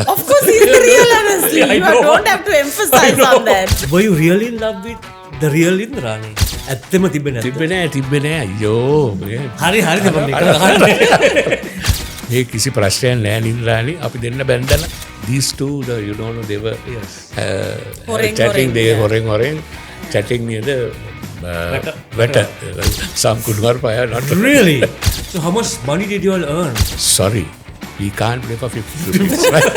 Of course, he's the real Annesley. You don't have to emphasize on that. Were you really in love with the real Indrani? ඇත්තම තිබෙන්නේ නැද්ද? තිබ්බේ නෑ අයියෝ හරි හරි මේ කිසි ප්‍රශ්නයක් නෑ නින්ද්‍රානි අපි දෙන්න බැන්දලා these two you don't know they were chatting they horeng chatting near the better some could work not Really? So how much money did you all earn? sorry we can't pay for 50 rupees right?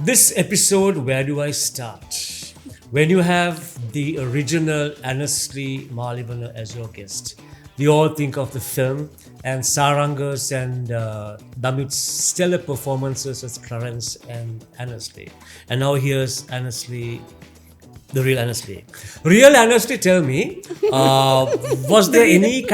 This episode, where do I start? When you have the original Annesley Malewana as your guest, we all think of the film and Saranga's and Damit's stellar performances as Clarence and Annesley. And now here's Annesley, the real Annesley. Real Annesley, tell me, was there any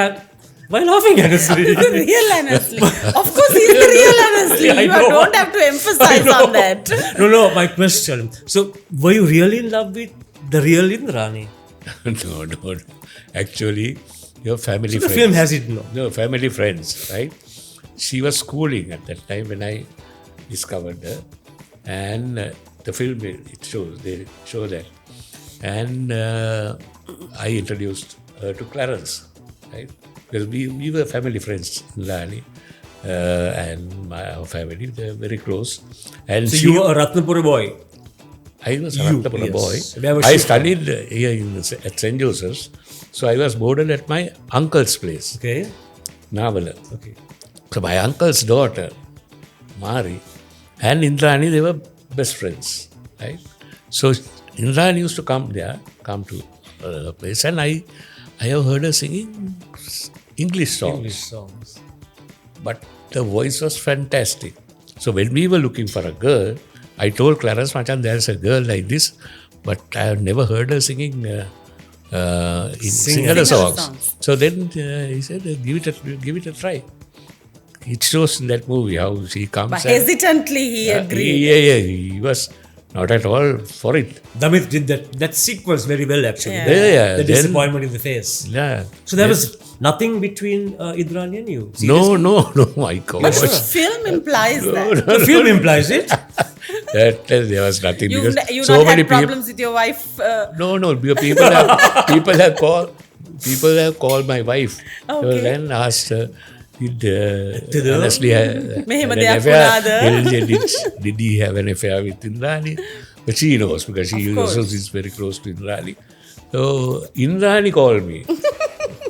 why laughing, Annesley? The real Annesley. Of course, he's the real Annesley. You don't have to emphasize on that. No, my question. So, were you really in love with the real Indrani? No. Actually, your family friends. The film has it, no? No, family friends, right? She was schooling at that time when I discovered her. And the film, they show that. And I introduced her to Clarence, right? Because we were family friends in Lani. And our family, they were very close. And so you were a Ratnapura boy? I was a Ratnapura boy. I studied here at St. Joseph's. So I was boarded at my uncle's place. Okay. Navala. Okay. So my uncle's daughter, Mari, and Indrani, they were best friends. Right? So Indrani used to come to the place. And I have heard her singing English songs. But the voice was fantastic. So when we were looking for a girl, I told Clarence Machan, there's a girl like this, but I have never heard her singing Sinhala songs. So then he said, give it a try. It shows in that movie how she comes. But hesitantly he agreed. Yeah, he was not at all for it. Damit did that sequence very well, actually. Yeah. The disappointment in the face. Yeah. So there was nothing between Indrani and you? Seriously? No, my God. But the film implies that. The film implies it? That there was nothing. You because not had problems with your wife? No. People have called my wife. Okay. And asked her, did Annesley have an affair? Did he have an affair with Indrani? But she knows because she also is very close to Indrani. So Indrani called me.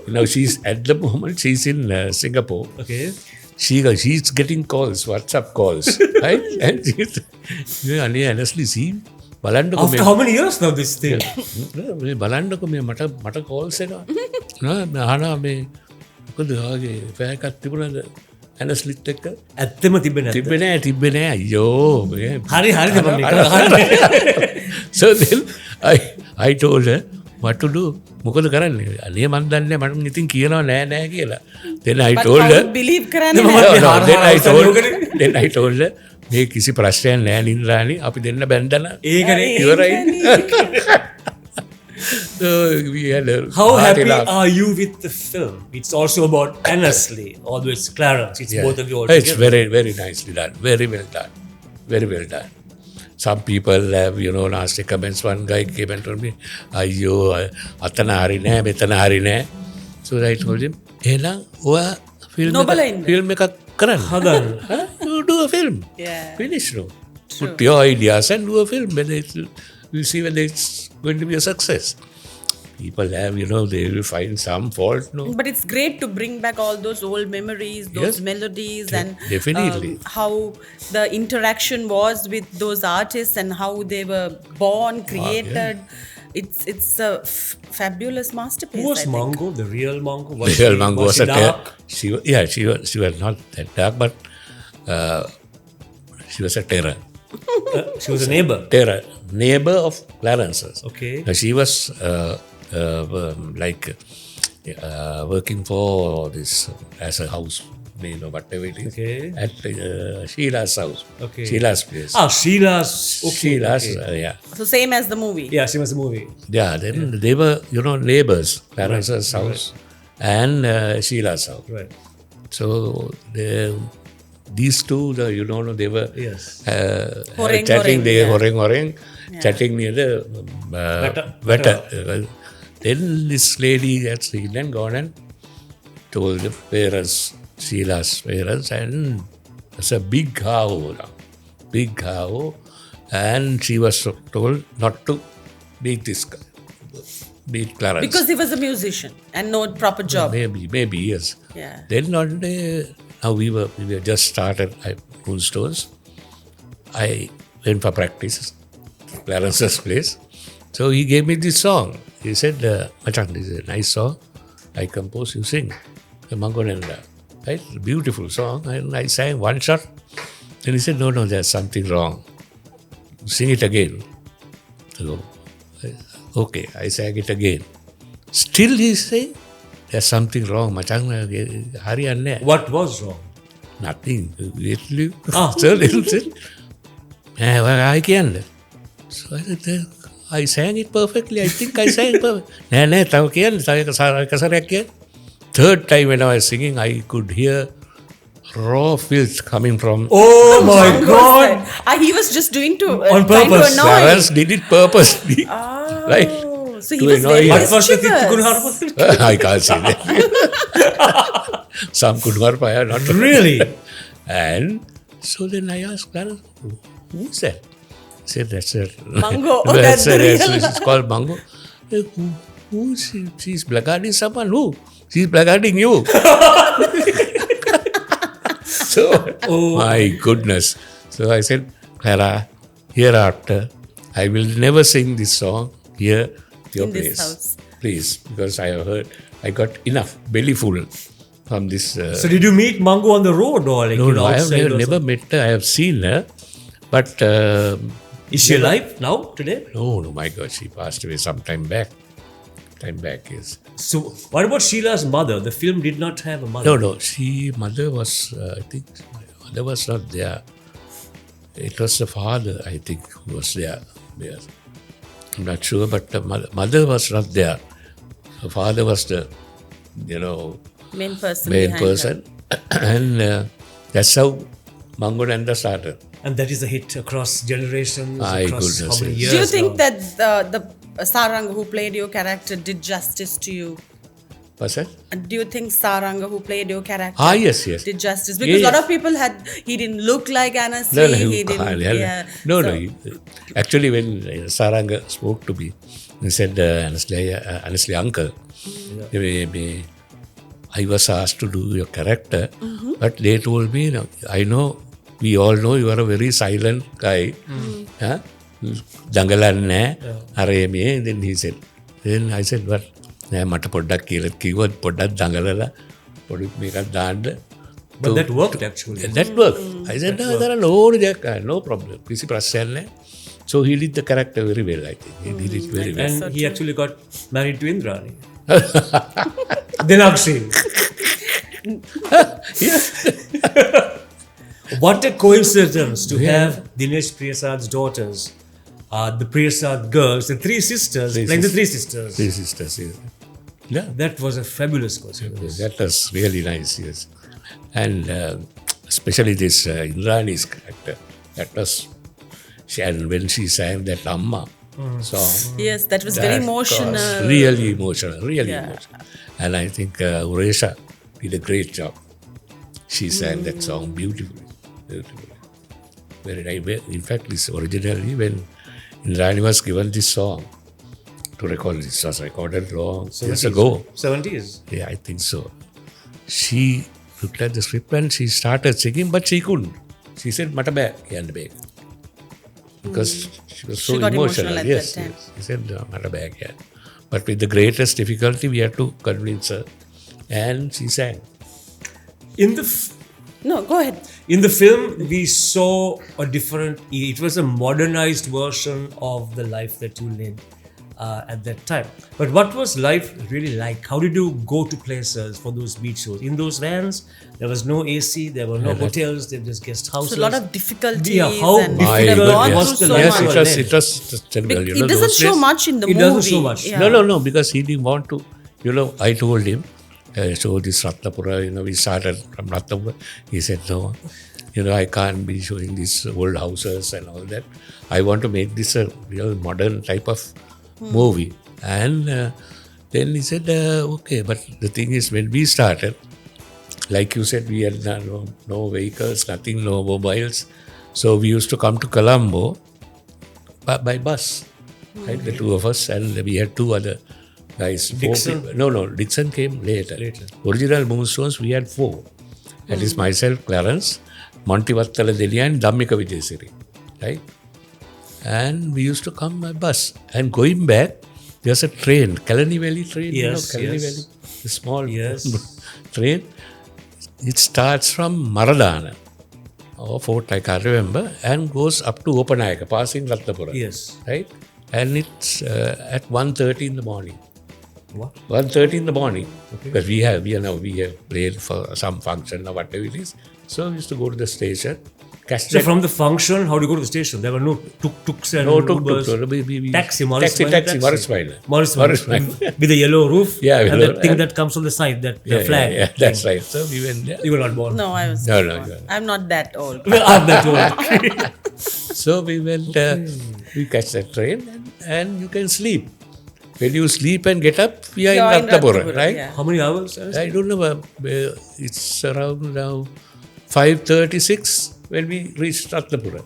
Now at the moment she's in Singapore. Okay. She's getting calls, WhatsApp calls, right? And she's, Annesley, see, after how many years now this thing? බලන්නකො මේ මට calls එනවා. අහනවා මේ මොකද ඔයාගේ affair එකක් තිබුණාද ඇනස්ලිත් එක්ක? ඇත්තම තිබ්බේ නැද්ද? තිබ්බේ නෑ අයියෝ. හරි. So then I told her what to do. මොකද කරන්නේ? අනේ මන් දන්නේ මට ඉතින් කියනවා නෑ කියලා. Then I told her believe කරන්නේ නෑ. Then I told her මේ කිසි ප්‍රශ්නයක් නෑ නින්ද්‍රානි අපි දෙන්න බැන්දලා. ඒකනේ ඉවරයි. So we had a How happy are you with the film? It's also about Annesley, although it's Clarence. It's both of you all It's together. very, very nicely done. Very well done. Very well done. Some people have, nasty comments. One guy came and told me, ayyo, atana hari nae, metana hari nae. So I told him, ela, oya film ekak karanna. You do a film. Yeah. Finish, no. Put your ideas and do a film. We'll see whether it's going to be a success. People have, they will find some fault, no? But it's great to bring back all those old memories, those melodies, and definitely how the interaction was with those artists and how they were born, created. It's a fabulous masterpiece. Who was Mongo? The real Mongo? The real Mongo was a dark? She was not that dark, but she was a terror. She was a neighbor? Neighbor of Clarence's. Okay. She was like working for this as a housemaid or whatever it is. Okay. At Sheila's house. Okay. Sheila's place. Sheila's. Okay. Sheila's, okay. yeah. So same as the movie. Yeah, she was the movie. Yeah, then they were, neighbors, parents' house and Sheila's house. Right. So these two, they were Yes. Horeng, chatting, horeng, they yeah. horeng, chatting near the vetter. Then this lady had seen and gone and told the parents, Sheila's parents, and it's a big cow now. Big cow. And she was told not to beat this guy, beat Clarence. Because he was a musician and no proper job. Maybe, yes. Yeah. Then one day, now we were just started at Moonstones. I went for practice, Clarence's place. So he gave me this song. He said, Machan, this is a nice song. I composed, you sing. The Mangonenda. Right? Beautiful song. And I sang one shot. Then he said, no, there's something wrong. Sing it again. So, okay, I sang it again. Still he's saying, there's something wrong. Machan, hari anne. What was wrong? Nothing. So little said, I can't. So I said, I sang it perfectly. I think I sang it perfectly. Third time when I was singing, I could hear raw filth coming from. Oh my God! He was just doing On trying to purpose. annoy. Clarence did it purposely. Right? So he To was very annoy- mischievous. I can't say that. Some could work, not Really? And so then I asked Clarence, who is that? He said, that's it. Mango. Oh, that's the real one. It's called Mango. Who is she? She's blackguarding someone. Who? She's blackguarding you. So, my goodness. So I said, Clara, hereafter, I will never sing this song here at your In this place. house. Please, because I have heard, I got enough, belly full from this. So did you meet Mango on the road or like No, I have outside or never something? met her. I have seen her. But Is she alive now today? no, my God, she passed away some time back. Yes. So what about Sheila's mother? The film did not have a mother. No, mother was, I think, mother was not there. It was the father, I think, who was there. Yes. I'm not sure, but the mother was not there. The father was the, Main person. main behind person. And that's how Mangonanda started. And that is a hit across generations, My across goodness, how many yes. years Do you think now? that the Saranga who played your character did justice to you? What's that? And do you think Saranga who played your character Yes. did justice? Because a lot of people he didn't look like Annesley. He didn't. Yeah. No. So- Actually, when Saranga spoke to me, he said, Annesley uncle, I was asked to do your character, but they told me, we all know you are a very silent guy. Dangalanne, Arame. Then I said, what? මට පොඩ්ඩක් කියලා කිව්වත් පොඩ්ඩක් දඟලලා පොඩි මේකක් දාන්න. But that worked actually. That worked. I said, no, there are no problem. කිසි ප්‍රශ්නයක් නැහැ. So he did the character very well, I think. He did it very well. And he actually got married to Indrani. Dinakshi. What a coincidence to have Dinesh Priyasad's daughters, the Priyasad girls, the three sisters, playing the three sisters. Three sisters, yes. Yeah, That was a fabulous coincidence. that was really nice, yes. And especially this Indrani's character, that was, and when she sang that Amma song, Yes, that was very that emotional. was really emotional, Yeah. emotional. And I think Uresha did a great job. She sang that song beautifully. Very nice. In fact, this originally when Indrani was given this song to record, this was recorded long years ago. 70s. Yeah, I think so. She looked at the script and she started singing, but she couldn't. She said, "Mata bag, can't bag," because she was so She got emotional. emotional at Yes, that time. yes. She said, "Mata bag, yeah." But with the greatest difficulty, we had to convince her, and she sang. In the No, go ahead. In the film, we saw a different. It was a modernized version of the life that you led. at that time. But what was life really like? How did you go to places for those beach shows? In those vans, there was no AC, there were no hotels, there were just guest houses. So a lot of difficulties. Yeah, how and difficult they've gone was through the so life? much. It was terrible. It doesn't those show days- much in the It movie. doesn't show much. Yeah. No, because he didn't want to. I told him, show this Ratnapura, we started from Ratnapura. He said, no, I can't be showing these old houses and all that. I want to make this a real modern type of movie. And then he said, okay, but the thing is, when we started, like you said, we had no vehicles, nothing, no mobiles. So we used to come to Colombo by bus, right? The two of us, and we had two other guys. Dixon? No, Dixon came later. Original Moonstones, we had four. That is myself, Clarence, Monty Vattala Delia, and Dhammika Vijayasiri, right? And we used to come by bus. And going back, there's a train, Kalani Valley train. Yes, Kalani yes. Valley, a small train. It starts from Maradana, or fort, I can't remember, and goes up to Opanayaka, passing Ratnapura. Yes. Right? And it's at 1:30 in the morning. What? 1:30 in the morning. Because we have played for some function or whatever it is. So we used to go to the station, catch So that. from the function, how do you go to the station? There were no tuk-tuks and No Ubers. tuk-tuk. Taxi, Morris Minor. Morris Minor. Morris Morris Minor. Minor. With the yellow roof. Yeah, and yellow- the thing that comes on the side, the flag. Yeah, that's right. So we went there. You were not born. No, I was. No, no, no. I'm not that old. Well, I'm that old. So we went, we catch that train and you can sleep. When you sleep and get up, we are You're in in Ratnapura, Ratnapura, right? yeah. How many hours? I don't know, it's around now 5:36 when we reached Ratnapura.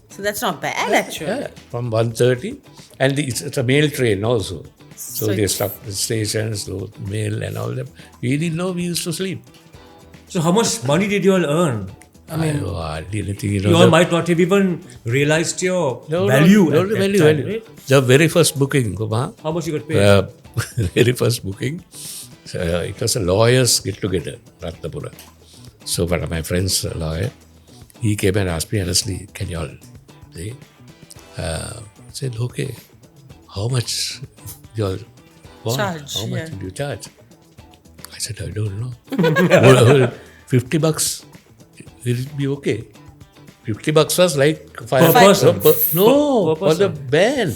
So that's not bad actually. Yeah, from 1:30. And it's a mail train also. So So they stop the stations, load mail and all that. We didn't know we used to sleep. So how much money did you all earn? I mean, I didn't think, you all might not have even realized your value at that value, time, value. right? The very first booking, Kumar, How much you got paid? very first booking, it was a lawyer's get together, Ratnapura. So one of my friends, a lawyer, he came and asked me honestly, can you all see? I said, okay, how much you all want? Charge, How much yeah. did you charge? I said, I don't know. Well, $50, will it be okay? $50 was like Per person? No, Per for the person. band.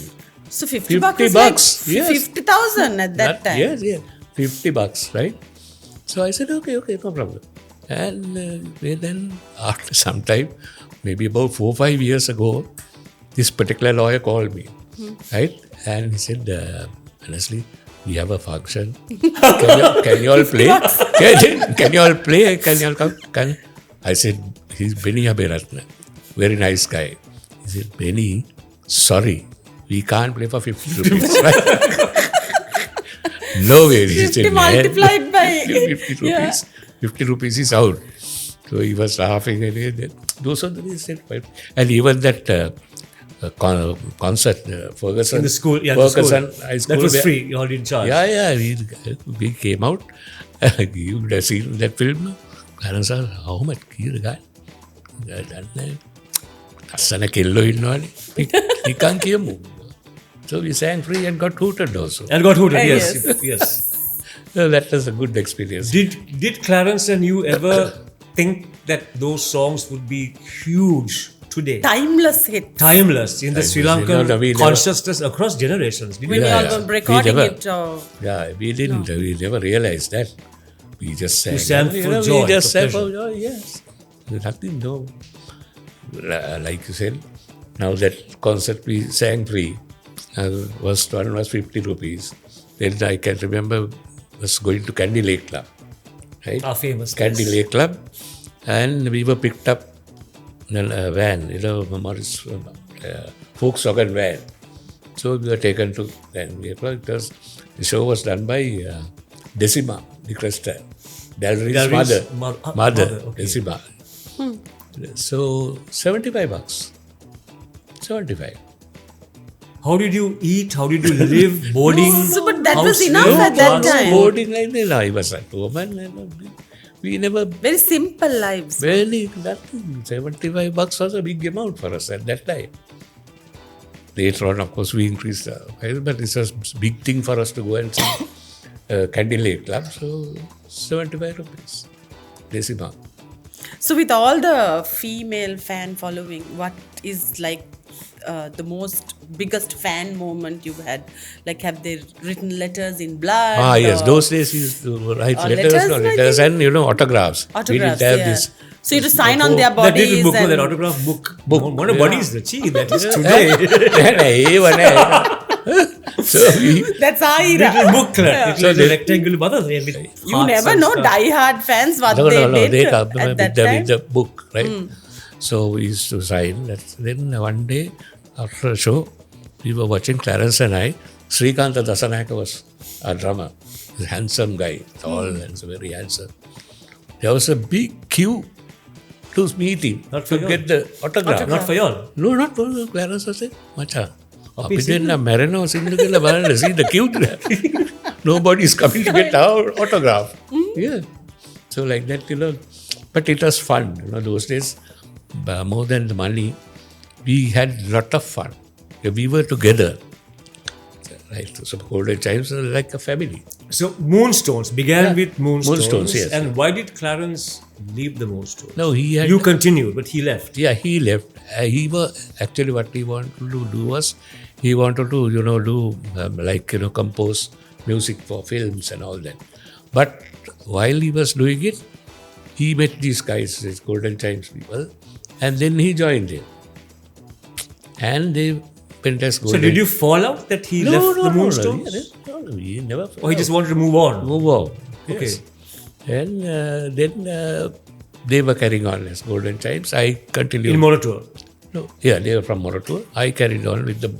So 50 $50 is bucks, like yes. 50,000 at that time. Yes, $50, right? So I said, okay, no problem. And then after some time, maybe about 4 or 5 years ago, this particular lawyer called me, right? And he said, honestly, we have a function. Can you all play? Can you all play? Can you all come? I said, he's Benny Aberatna, very nice guy. He said, Benny, sorry, we can't play for 50 rupees. No way. He 50 said, multiplied by 50 rupees. Yeah. 50 rupees is out. So he was laughing and those are the reasons. And even that concert, Ferguson. In the school, Ferguson the school. High School. That was where- free. You all didn't charge. Yeah. We came out. You would have seen that film. Clarence said, how much? Here, guy. Asana kello innawani. Nikan kiyamu. So we sang free and got hooted also. And got hooted. Yes. Yes. So that was a good experience. Did Clarence and you ever think that those songs would be huge today? Timeless hit. Timeless in the Sri Lankan No, we never- consciousness across generations. Did When you? you all yeah. were recording We never- it. Yeah, we didn't. We never realized that. We just sang. You sang for joy, We just for sang for pleasure. joy, yes. Nothing, no. Like you said, now that concert we sang free. First one was 50 rupees. Then I can remember was going to Candy Lake Club. Right? Our famous Candy place. Lake Club. And we were picked up in a van, Morris Volkswagen van. So we were taken to Candy Lake Club. The show was done by Decima, the Cresta. Dalry's Dalry's mother, mother, okay. Decima. So $75. 75. How did you eat? How did you live? Boarding? So, but that house was enough living, at that transport? time. Boarding like that. I was at home and we never Very simple lives. barely nothing. $75 was a big amount for us at that time. Later on, of course, we increased the price, but it's a big thing for us to go and see Candlelight Club. So 75 rupees. Decima. So with all the female fan following, what is like the most biggest fan moment you've had? Like, have they written letters in blood? Yes, or- those days he used to write or letters, letters, no, I letters think? and autographs. Autographs, We didn't have yeah. this. So you had to sign on their That bodies. little book, and- that autograph book. Book, What a yeah. body is that? Gee, that is today. So we, That's our era. Little booklet. It's So like a they- rectangular bottle with You hearts never and know stuff. die-hard fans what no, they they did come at that time. with the book, right? So we used to sign. Then one day after a show, we were watching Clarence and I. Srikanta Dasanayaka was our drummer. He's a handsome guy, tall and very handsome. There was a big queue to meet him Not for to you. get the autograph. Not for y'all. No, not for Clarence. I said, Macha. Marino see the queue there. Nobody's coming to get our autograph. Yeah. So like that, but it was fun. Those days, more than the money, we had a lot of fun. We were together. Right. So Golden Chimes are like a family. So Moonstones began with Moonstones. Moonstones, yes. And why did Clarence leave the Moonstones? No, he had... You continued, but he left. Yeah, he left. He was actually what he wanted to do was he wanted to do compose music for films and all that. But while he was doing it, he met these guys, these Golden Chimes people, and then he joined them. And they went as Golden. So did you fall out that he left the Moonstones? No, he never. Or he just wanted to move on? Move on. Okay. Yes. And then they were carrying on as Golden Chimes. I continued. In Moratua? No, yeah, they were from Moratua. I carried on with the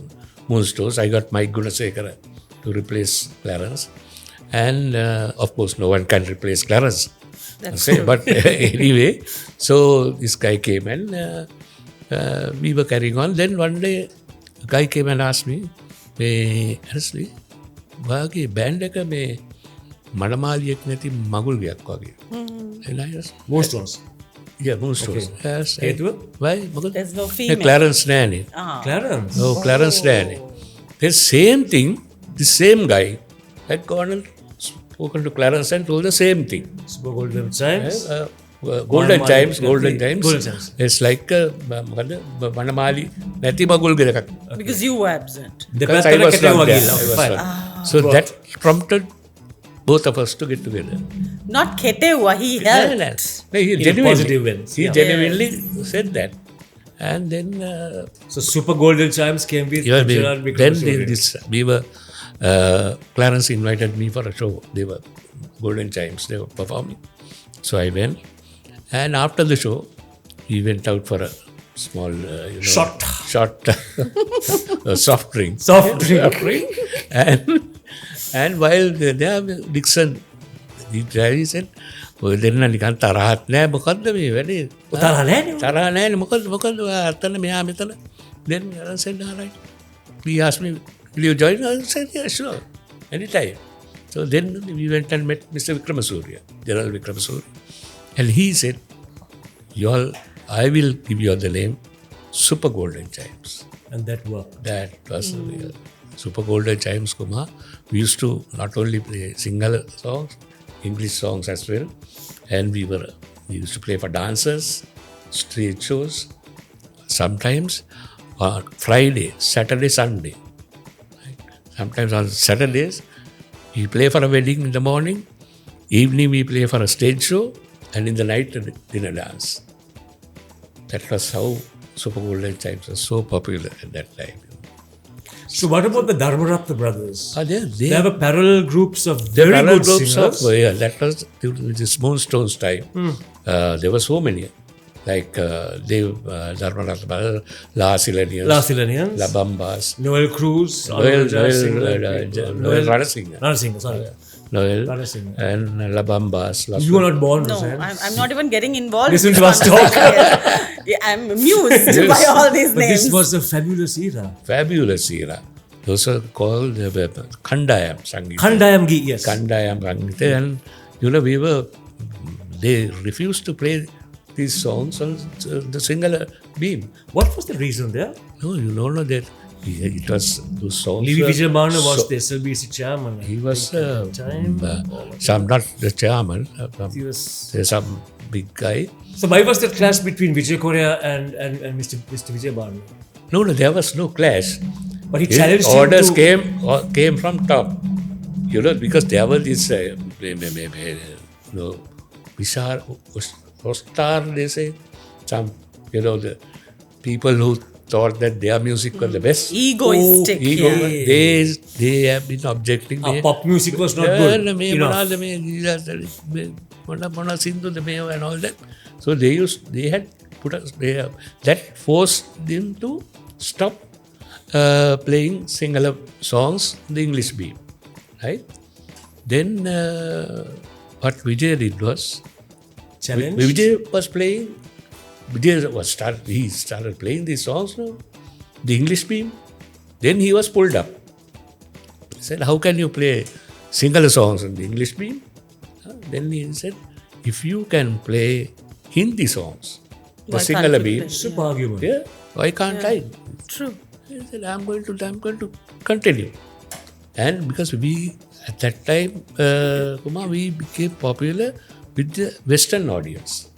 Moonstones. I got Mike Gunasekara to replace Clarence. And of course, no one can replace Clarence. But anyway, so this guy came and we were carrying on. Then one day, a guy came and asked me, Annesley, wage band එක මේ මඩමාලියෙක් නැති මගුල් ගයක් වගේ. And I was, Moonstones? yeah, Moonstones. Okay. Yes. හේතුව? Why? මොකද? There's no female. Clarence නෑනේ. Clarence? No, Clarence නෑනේ. The same thing, the same guy had gone and spoken to Clarence and told the same thing. Super Golden Chimes? Golden Chimes. Golden Chimes. It's like මඩමාලි නැති මගුල් ගෙරක්. Because you were absent. Because I was not there. So that prompted both of us to get together. Not Ketewa, he helped. No, he In genuinely, positive ways, he yeah. genuinely said that. And then, So Super Golden Chimes came with yeah, Gerard then Vikramasuriya. we were, Clarence invited me for a show. They were Golden Chimes, they were performing. So I went. And after the show, we went out for a small, Shot. soft drink. Soft drink. And while there, Dixon, he said, ඔය දෙන්න නිකන් තරහක් නෑ මොකද්ද මේ වැඩේ තරහ නෑනේ තරහ නෑනේ මොකද්ද අතන මෙහා මෙතන then I said all right he asked me will you join I said yeah sure anytime so then we went and met Mr. Vikramasuriya General Vikramasuriya and he said y'all I will give you the name Super Golden Chimes and that worked. That was Super Golden Chimes, Kumar. We used to not only play single songs, English songs as well, and we used to play for dancers, stage shows, sometimes on Friday, Saturday, Sunday. Right? Sometimes on Saturdays, we play for a wedding in the morning, evening we play for a stage show, and in the night, a dinner dance. That was how Super Golden Chimes was so popular at that time. So what about the Dharmaratna brothers? They have a parallel groups of the very parallel good groups singers. that was this Moonstones time. There were so many. Like Dharmaratna brothers, La Silenians, La Bambas, Noel Cruz, Noel Ranasinghe, sorry. Noel, Ranasinghe. and La Bambas. You were not born, No, Rozanne. I'm not even getting involved. Listen in to this us talk. conversation. Yeah, I'm amused by all these But names. this was a fabulous era. Fabulous era. Those are called Khandayam Sangeeta. Khandayam Gi, yes. Khandayam Sangeeta. And they refused to play these songs on the single beam. What was the reason there? No, you don't know that It was those songs. Levi were Vijayamana was so- the SLBC chairman. He was time. some not the chairman. He was. There's some big guy. So why was that clash between Vijay Korea and Mr. Vijayamana? No, there was no clash. But he His challenged him orders to... came from top. Because there were this, bizarre Ostar, they say, some, the people who thought that their music was the best. Egoistic. They have been objecting. pop music was not good enough. And all that. So they had put us there. That forced them to stop playing Sinhala songs in the English beat. Right? Then what Vijay did was, Challenge. Vijay was playing. He started playing these songs now, the English beam. Then he was pulled up. He said, "How can you play Sinhala songs in the English beam?" Then he said, "If you can play Hindi songs, the Why can't Sinhala you beam, play? Super argument. yeah, why can't I?" True. He said, I'm going to continue. And because we, at that time, Kumar, we became popular with the Western audience.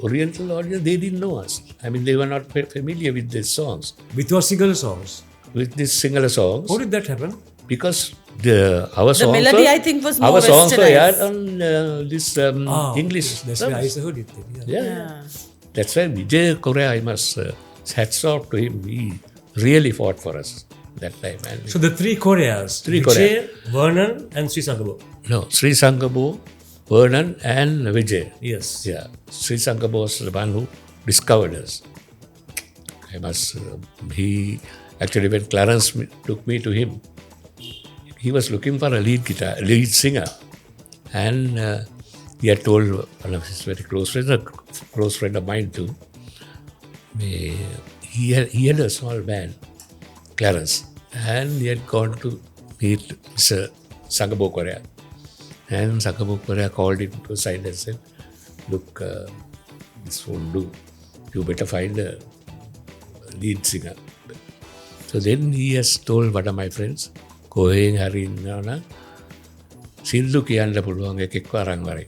Oriental audience, they didn't know us. I mean, they were not familiar with these songs. With your single songs. With these Sinhala songs. How did that happen? Because our songs melody, were, I think, was more our songs were westernized. aired on this English. That's why I heard it. Yeah. Yeah. That's why Vijay Korea, I must hats off to him. He really fought for us that time. And So the three Koreas. Three Vijay, Vernon and Sri Sangabo. no, Sri Sangabo, Vernon and Vijay. Yes. Yeah, Sri Sangabo was the one who discovered us. He actually, when Clarence took me to him, he was looking for a lead singer. And he had told one of his very close friends, a close friend of mine too, he had a small band, Clarence, and he had gone to meet Mr. Sangabo Korea. And Sangabo Korea called him to the side and said, "Look, this won't do. You better find a lead singer." So then he has told one of my friends, Koheng Harinana, Sillu Kianda Puluang Ekekwa Rangwari.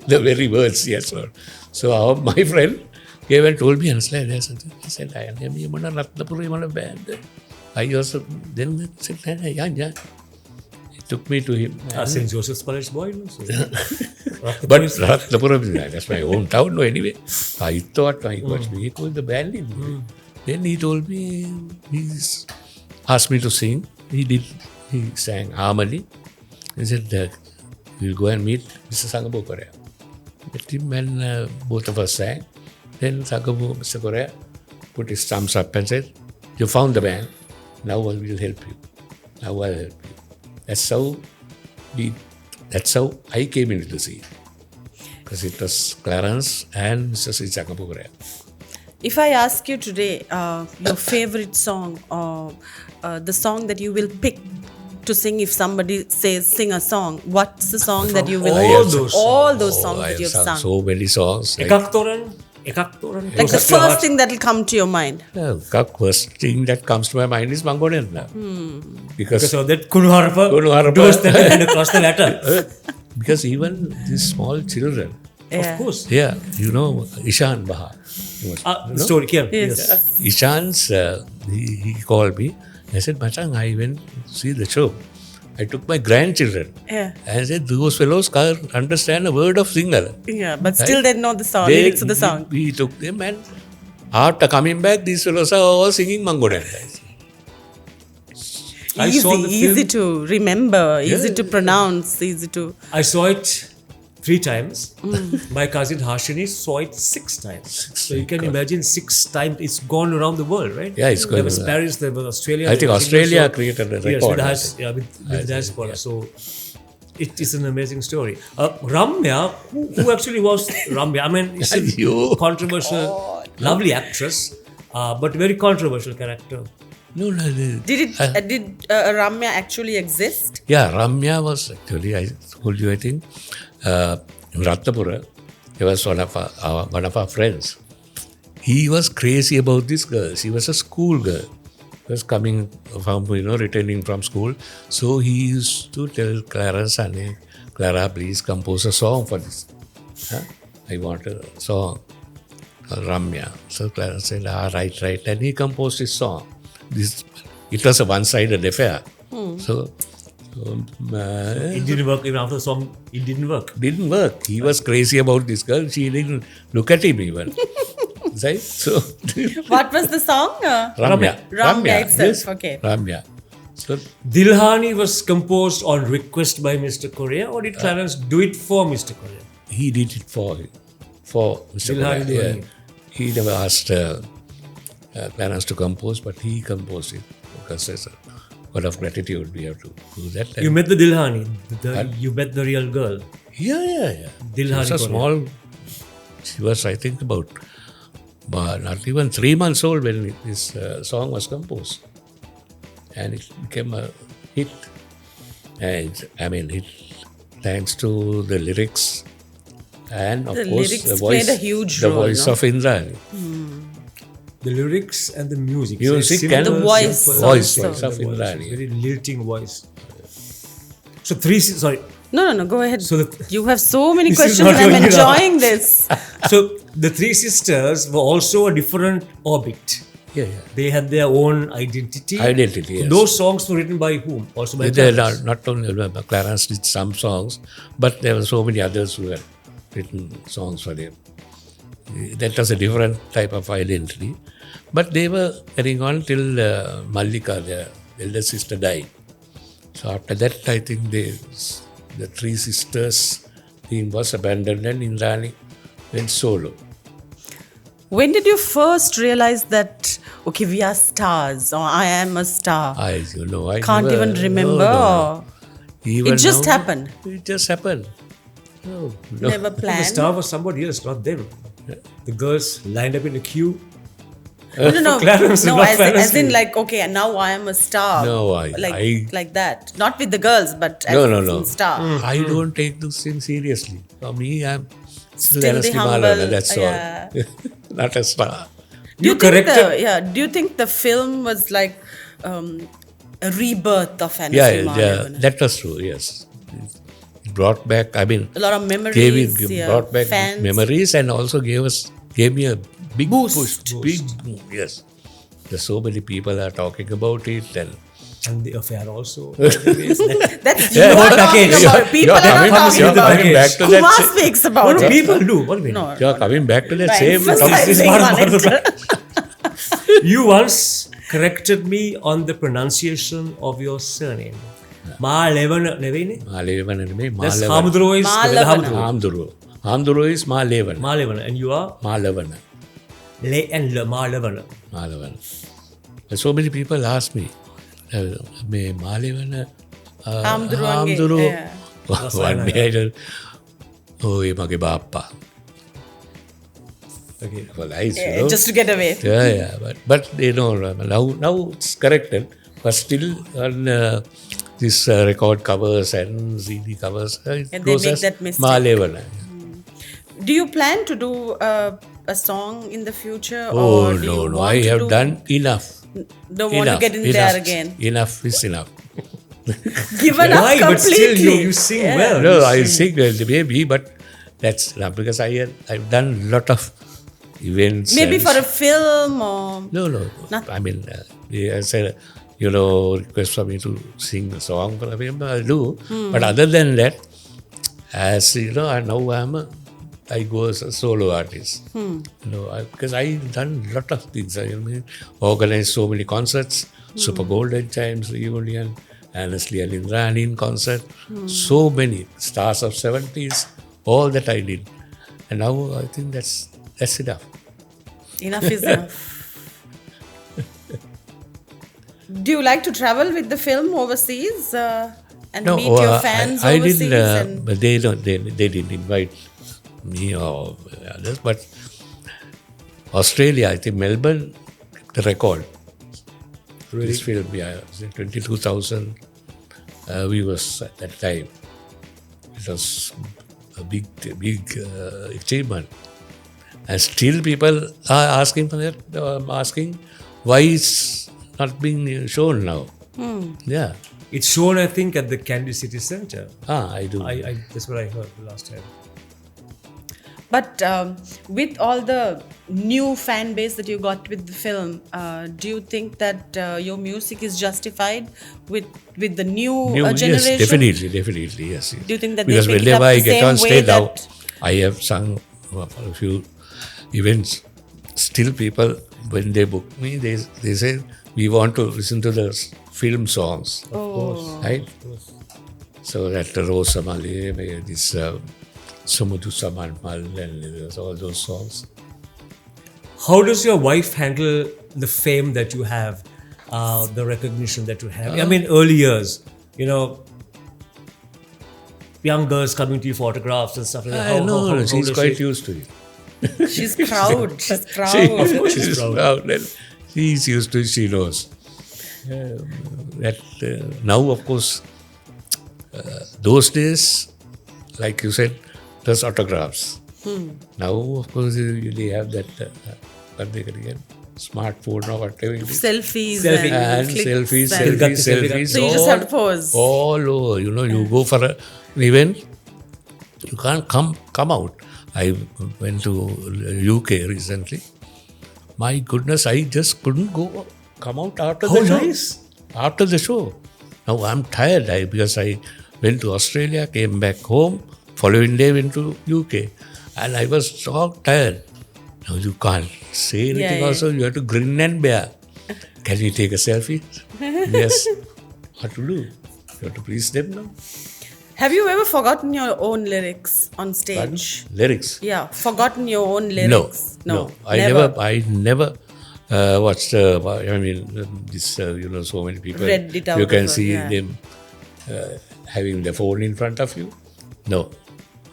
The very words he has told. So my friend came and told me, he said, I am a Ratnapuri band. I also then said, yeah. He took me to him. St. Joseph's Parish boy. No? So, But Ratnapura, that's my hometown, no, anyway. I thought I was being called the band in. Then he told me, he's asked me to sing. He sang harmony. He said, we'll go and meet Mr. Sangabo Korea. Met him and both of us sang. Then Sangabo, Mr. Korea, put his thumbs up and said, "You found the band. Now I will help you. Now I'll help you." That's how I came into the scene. Because it was Clarence and Mr. Sangabo Korea. If I ask you today your favorite song or the song that you will pick to sing if somebody says sing a song, what's the song that you will all those songs I that you've sung? so many songs. Ekaktoran. Like the first thing that will come to your mind. The first thing that comes to my mind is Mangonen. Because So that Kunuharapa Kunuharapa. does that and across the latter. because even these small children, Of course. Ishan Baha. Story here. Yes. Ishan's, he called me. I said, Machang, I went to see the show. I took my grandchildren. Yeah. And I said, those fellows can't understand a word of Sinhala. Yeah, but still they know the song, lyrics of the song. We took them, and after coming back, these fellows are all singing Mangodan. I saw the Easy film. to remember, easy to pronounce, easy to... I saw it 3 times. My cousin Harshini saw it 6 times. So you can imagine 6 times it's gone around the world, right? Yeah, it's There gone was around. Paris, there was Australia. I think there was Australia England, created a Yes, record. with diaspora. So it is an amazing story. Ramya, who actually was Ramya? I mean, it's a controversial, lovely actress, but very controversial character. No. Did Ramya actually exist? Yeah, Ramya was actually, I told you, I think, in Ratnapura, he was one of our friends. he was crazy about this girl. She was a school girl. She was coming from, returning from school. So he used to tell Clara's son, Clara, please compose a song for this. Huh? I want a song. Ramya. So Clara said, right. And he composed his song. It was a one-sided affair. So it didn't work even after the song. It didn't work. Didn't work. He was crazy about this girl. She didn't look at him even. Right? So What was the song? Ramya itself. Yes. Okay. Ramya. So Dilhani was composed on request by Mr. Korea, or did Clarence do it for Mr. Korea? he did it for Mr. Dilhani Korea. Dilhani. He never asked Clarence to compose, but he composed it because there's a lot of gratitude we have to do that. You met the Dilhani. You met the real girl. Yeah. Dilhani She was a Korea. small. She was, I think, about not even 3 months old when this song was composed, and it became a hit. And I mean, it thanks to the lyrics and of The course lyrics the voice, played a huge the role, voice no? of Indrani. The lyrics and the music. Music Simple, and The voice simple. voice also. of The voice. Indrani. Very lilting voice. So sorry. No. Go ahead. So You have so many This is questions. not I'm going around. enjoying this. So the three sisters were also a different orbit. Yeah. They had their own identity. Identity, So yes. those songs were written by whom? Also by There Clarence. are not only Clarence did some songs, but there were so many others who had written songs for them. That was a different type of identity. But they were carrying on till Mallika, their elder sister, died. So after that, I think the three sisters theme was abandoned and Indrani went solo. When did you first realize that, okay, we are stars, or I am a star? I Can't never- even remember. no. Even It just now, happened. It just happened. No. Never The planned. star was somebody else, not them. The girls lined up in a queue. No, Clarence, no, not as Clarence. in like, okay, now I am a star. No, like that. Not with the girls, but as No. in star. I don't take this thing seriously. For me, I'm still Still the Annesley humble, Malewana, that's yeah. all. Not a star. Do you corrected. do you think the film was like a rebirth of Annesley Yeah, Malewana? that was true, yes. It brought back, A lot of memories. brought back fans. memories and also gave me a big Boost. push. Big, yes. There's so many people are talking about it And the affair also. That's Yeah, you are what talking package? about. People You're are not talking you're about coming it. back to Kumar that. speaks What about do it. people do? What do you mean? No. You're coming back to that By same topic. emphasizing Part on of it. You once corrected me on the pronunciation of your surname. Malewana, nevene? Malewana නෙමෙයි, That's Malewana. Hamduro is Malewana. Hamduro. Hamduro is Malewana. Malewana. And you are Malewana. Le and Le Malewana. Malewana. So many people ask me, මේ Malewana Hamduro. Yeah. One day I said, oh, ඒ මගේ බාප්පා. Okay. Well, nice, Yeah, just to get away. Yeah. But they know, now it's corrected. But still on this record covers and CD covers, it And they goes make as that mistake. Malewana. Do you plan to do a song in the future? Oh, or do you no. want I to have do- done enough. Don't want to get in there again. Enough is enough. Given up Why? But still, completely. you sing Yeah. well. No, You I sing- sing well, maybe, but that's enough because I've done a lot of events. Maybe and- for a film or No. Nothing. I mean, I said, request for me to sing a song for him, I'll do. But other than that, as you know, now I go as a solo artist. Because I've done a lot of things. I organized so many concerts, Super Golden Chimes reunion, Annesley and Indrani in concert, so many stars of 70s, all that I did. And now I think that's enough. enough is enough. Do you like to travel with the film overseas and meet your fans I overseas? didn't, but they didn't invite me or others. But Australia, I think Melbourne, the record. Really? This film, yeah, 22,000 viewers at that time. It was a big achievement. And still people are asking for that, asking why it's not being shown now. Yeah. It's shown, I think, at the Candy City Center. I do. That's what I heard the last time. But with all the new fan base that you got with the film, do you think that your music is justified with the new generation? Yes, definitely, yes. Do you think that because they pick it up whenever I the get same on way stage now, that- I have sung for a few events. Still, people when they book me, they say we want to listen to the film songs, right? So that Rozanne, this Sumudu Samanmal, and all those songs. How does your wife handle the fame that you have, the recognition that you have? I mean, early years, young girls coming to you for autographs and stuff like that. No, she's does quite she- used to it. She's proud. She's proud. She's proud. And she's used to it, she knows. Now, of course, those days, like you said, there's autographs. Now, of course, you have that, what they call again, smartphone or whatever it is. Selfies Selfie. And clicks selfies, and- selfies. So you just have to pose. All over. You go for an event, you can't come out. I went to UK recently. My goodness, I just couldn't come out after the show. Nice. After the show. Now I'm tired because I went to Australia, came back home, following day went to UK. And I was so tired. Now you can't say anything also, you have to grin and bear. Can you take a selfie? Yes. What to do? You have to please them now. Have you ever forgotten your own lyrics on stage? Pardon? Lyrics? Yeah, forgotten your own lyrics. No. I never watched. So many people. Read it out You can of, see yeah. them having the phone in front of you. No,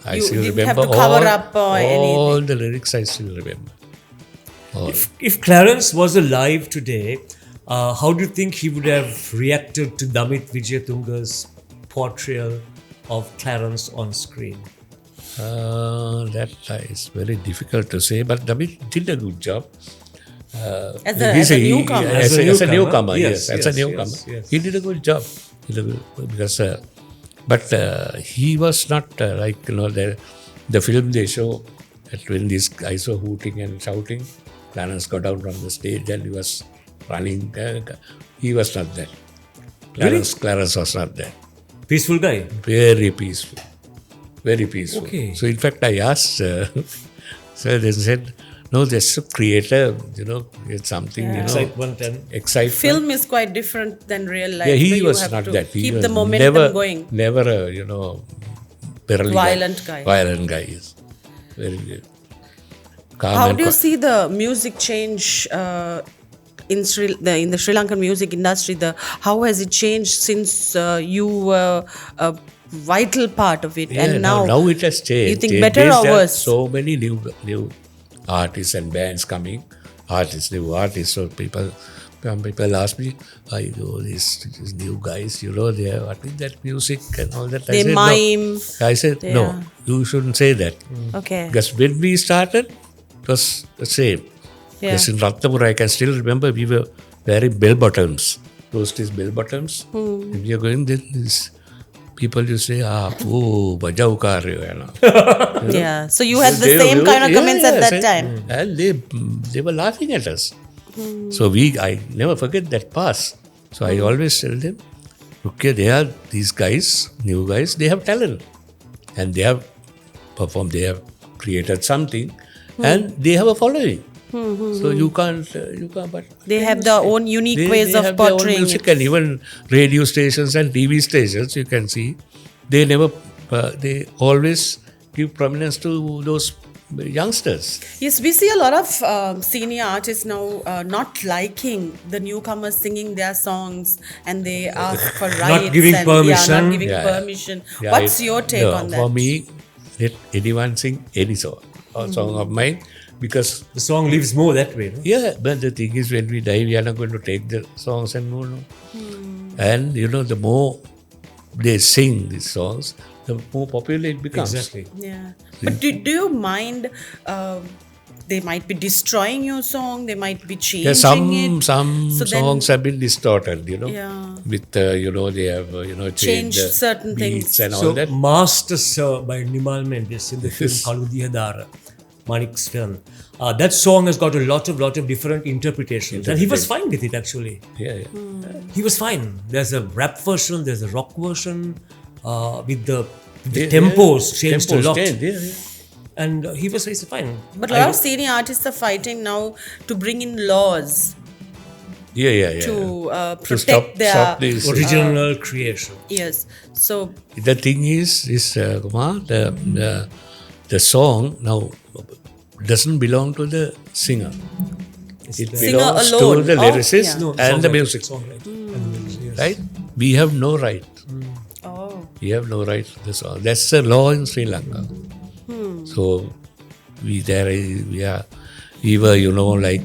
I You still didn't remember have to cover up all anything. the lyrics. I still remember. All. If Clarence was alive today, how do you think he would have reacted to Damit Vijayatunga's portrayal of Clarence on screen? That is very difficult to say, but David did a good job. As a newcomer. As a newcomer, Yes, as a yes, newcomer. yes. He did a good job. But he was not like, the film they show that when these guys were hooting and shouting, Clarence got down from the stage and he was running. He was not that. Clarence was not that. Peaceful guy. Very peaceful. Very peaceful. Okay. So in fact, I asked, so they said, no, that's a creator, it's something, Excitement and excitement. Film is quite different than real life. Yeah, where he you was have not to that. He keep was the momentum never, going. Never a, barely Violent guy. Violent guy, yes. Very good. Calm How and do you quiet. see the music change in the Sri Lankan music industry? How has it changed since you were a vital part of it, Yeah, and now it has changed. you think These better days or there are worse? so many new artists and bands coming. New artists. So some people ask me, I know these new guys, they are what is that music and all that. They I said, mime. No. I said, no, you shouldn't say that. Okay. Because when we started, it was the same. Yeah. Because in Ratnapur, I can still remember we were wearing bell bottoms. Those days, bell bottoms. When we are going, then these people you say, bajau kar rahe ho. Yeah. So you had the They same were- kind of yeah, comments at that yeah, time. And they were laughing at us. So I never forget that past. So I always tell them, okay, they are these guys, new guys, they have talent. And they have performed, they have created something and they have a following. So you can't, but They have their own unique ways they of have their own portraying music it. and even radio stations and TV stations, you can see, they never, they always give prominence to those youngsters. Yes, we see a lot of senior artists now not liking the newcomers singing their songs, and they ask for rights. giving and, permission. not giving Yeah. permission. Yeah, What's your take on that? For me, let anyone sing any song, or song of mine, because the song lives more that way. No? yeah, but the thing is, when we die, we are not going to take the songs and no. And the more they sing these songs, the more popular it becomes. Exactly. Yeah. But do you mind they might be destroying your song, they might be changing Yeah, some it. So then- songs have been distorted, Yeah. with they have Changed changed the certain beats things. and all So, that. Master Sir by Nimal Mendes in the film Kaludiya Dara, Manik's film. That song has got a lot of different interpretations, and he was fine with it actually. Yeah, yeah. He was fine. There's a rap version, there's a rock version, with the Yeah, tempos yeah. changed Tempos a lot. changed, yeah. And he's fine. But a lot of senior artists are fighting now to bring in laws Yeah. to To protect their stop this. Original creation. yes. So The thing is Kumar, the song now doesn't belong to the singer. It Singer belongs to alone. the Oh, lyricist yeah. and the music, Songwriter. And the music, yes. right? We have no right. oh, We have no right to the song. That's the law in Sri Lanka. So we were like.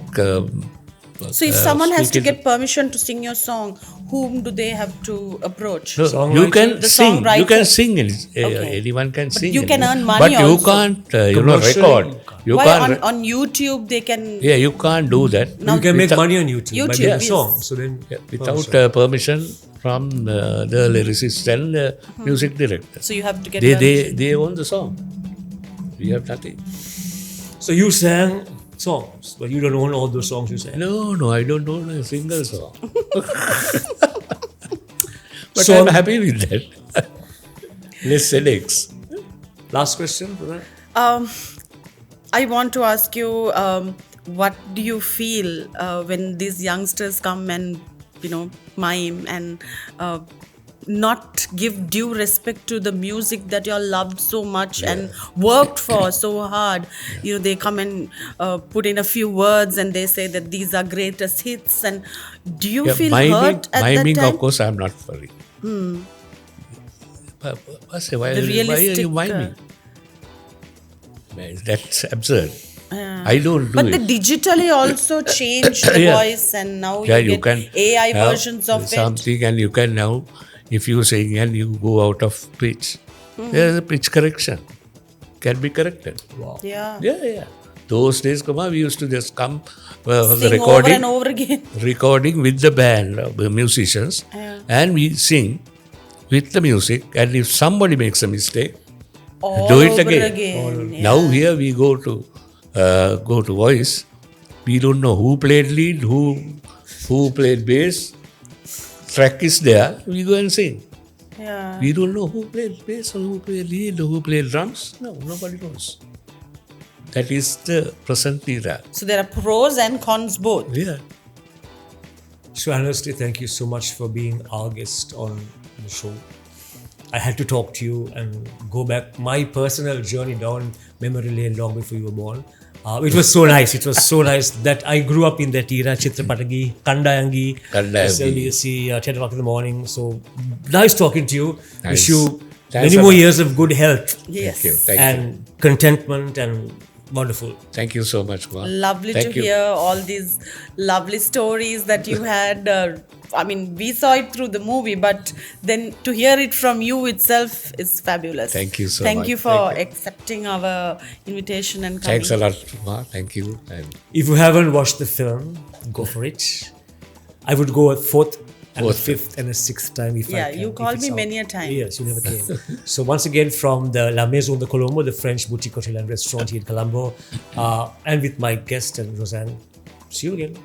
so if someone has to speaking- get permission to sing your song, whom do they have to approach? No, Songwriter? you can The sing. You songwriter. can sing. Okay. Anyone can sing. you can earn but money you also. can't. Commercially, Record. You Why can't. on YouTube they can Yeah, you can't do that. Now- You can make without- money on YouTube by YouTube, making a yes. song. So then, without permission from the lyricist and the music director. so you have to get They, permission. they own the song. We have nothing. So you sang songs, but you don't own all those songs you sang. No, I don't own a single song. But So- I'm happy with that. Less headaches. Last question, Rozanne? I want to ask you, what do you feel when these youngsters come and mime and not give due respect to the music that you all loved so much and worked for so hard? They come and put in a few words and they say that these are greatest hits. And do you feel hurt at miming, that time? of course, I'm not worried. Why are you realistic, miming? Man, that's absurd. I don't do But it. they digitally also change the Yeah. voice, and now Yeah, you you get can AI have versions of it. something, and you can now, if you sing and you go out of pitch, there's a pitch correction. Can be corrected. Wow. Yeah. Yeah. Those days, Kumar, we used to just come Sing recording, over and over again. recording with the band, the musicians, and we sing with the music. And if somebody makes a mistake, All do it over again. Yeah. Now here we go to voice. We don't know who played lead, who played bass. Track is there. We go and sing. Yeah. We don't know who played bass or who played lead or who played drums. No, nobody knows. That is the present era. So there are pros and cons both. Yeah. So honestly, thank you so much for being our guest on the show. I had to talk to you and go back my personal journey down memory lane long before you were born. It was so nice. It was so nice that I grew up in that era. Chitrapatagi, Kandayangi, Kandayangi. SLDC, 10 o'clock in the morning. So nice talking to you. Nice. Wish you Thanks many a more lot. years of good health Yes. Thank you. and contentment and wonderful. Thank you so much, Kumar. Lovely Thank to you. hear all these lovely stories that you had. I mean, we saw it through the movie, but then to hear it from you itself is fabulous. Thank you so Thank much. you for Thank accepting our invitation and coming. Thanks a lot, Kumar. Thank you. And If you haven't watched the film, go for it. I would go a fourth and a Fourth. fifth and a sixth time if I Yeah, can. you if called it's me out. many a time. Yes, you never came. So once again from the La Maison de Colombo, the French boutique hotel and restaurant here in Colombo, and with my guest and Rozanne. See you again.